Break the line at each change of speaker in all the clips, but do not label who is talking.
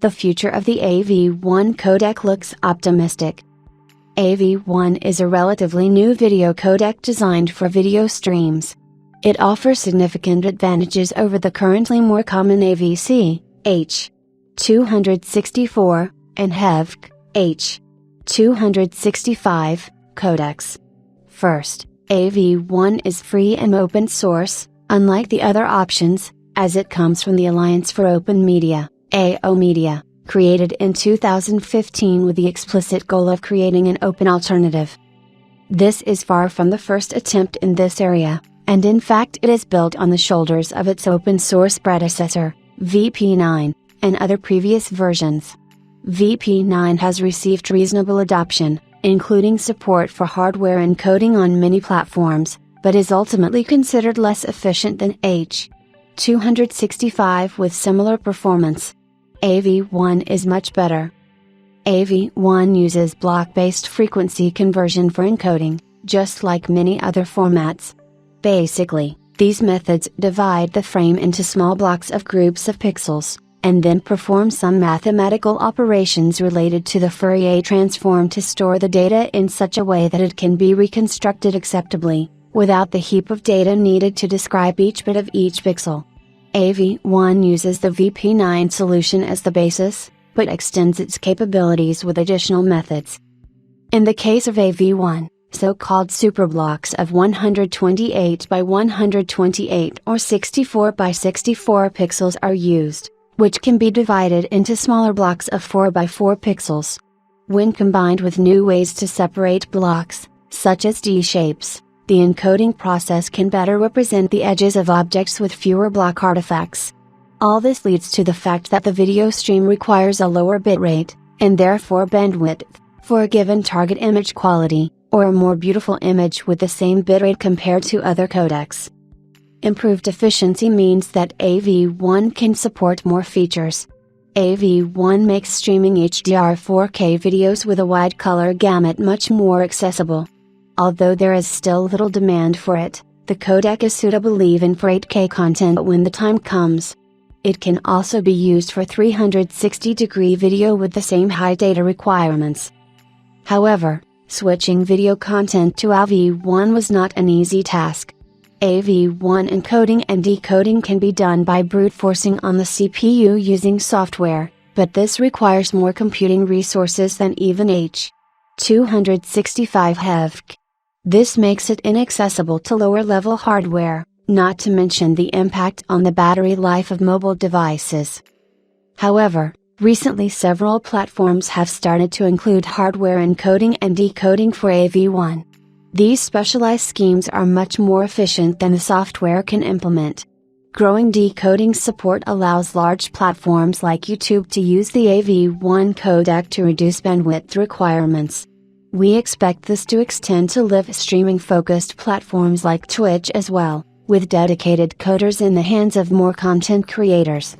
The future of the AV1 codec looks optimistic. AV1 is a relatively new video codec designed for video streams. It offers significant advantages over the currently more common AVC, H264, and HEVC, H265, codecs. First, AV1 is free and open source, unlike the other options, as it comes from the Alliance for Open Media, AO Media, created in 2015 with the explicit goal of creating an open alternative. This is far from the first attempt in this area, and in fact it is built on the shoulders of its open source predecessor, VP9, and other previous versions. VP9 has received reasonable adoption, including support for hardware encoding on many platforms, but is ultimately considered less efficient than H265 with similar performance. AV1 is much better. AV1 uses block-based frequency conversion for encoding, just like many other formats. Basically, these methods divide the frame into small blocks of groups of pixels, and then perform some mathematical operations related to the Fourier transform to store the data in such a way that it can be reconstructed acceptably, without the heap of data needed to describe each bit of each pixel. AV1 uses the VP9 solution as the basis, but extends its capabilities with additional methods. In the case of AV1, so-called superblocks of 128 by 128 or 64 by 64 pixels are used, which can be divided into smaller blocks of 4 by 4 pixels. When combined with new ways to separate blocks, such as D-shapes, the encoding process can better represent the edges of objects with fewer block artifacts. All this leads to the fact that the video stream requires a lower bitrate, and therefore bandwidth, for a given target image quality, or a more beautiful image with the same bitrate compared to other codecs. Improved efficiency means that AV1 can support more features. AV1 makes streaming HDR 4K videos with a wide color gamut much more accessible. Although there is still little demand for it, the codec is suitable even for 8K content when the time comes. It can also be used for 360-degree video with the same high data requirements. However, switching video content to AV1 was not an easy task. AV1 encoding and decoding can be done by brute forcing on the CPU using software, but this requires more computing resources than even H265 HEVC. This makes it inaccessible to lower-level hardware, not to mention the impact on the battery life of mobile devices. However, recently several platforms have started to include hardware encoding and decoding for AV1. These specialized schemes are much more efficient than the software can implement. Growing decoding support allows large platforms like YouTube to use the AV1 codec to reduce bandwidth requirements. We expect this to extend to live streaming focused platforms like Twitch as well, with dedicated coders in the hands of more content creators.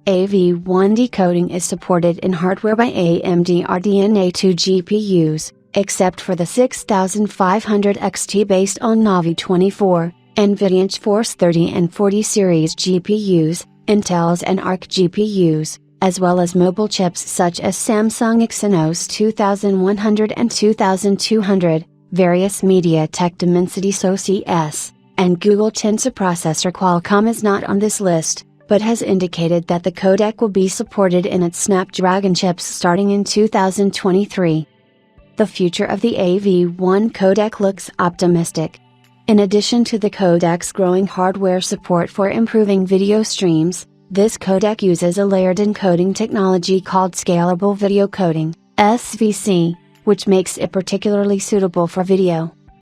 AV1 decoding is supported in hardware by AMD RDNA 2 GPUs, except for the 6500 XT based on Navi 24, NVIDIA GeForce 30 and 40 series GPUs, Intel's and Arc GPUs, as well as mobile chips such as Samsung Exynos 2100 and 2200, various MediaTek Dimensity SoCs, and Google Tensor processor. Qualcomm is not on this list, but has indicated that the codec will be supported in its Snapdragon chips starting in 2023. The future of the AV1 codec looks optimistic. In addition to the codec's growing hardware support for improving video streams, this codec uses a layered encoding technology called Scalable Video Coding, SVC, which makes it particularly suitable for video.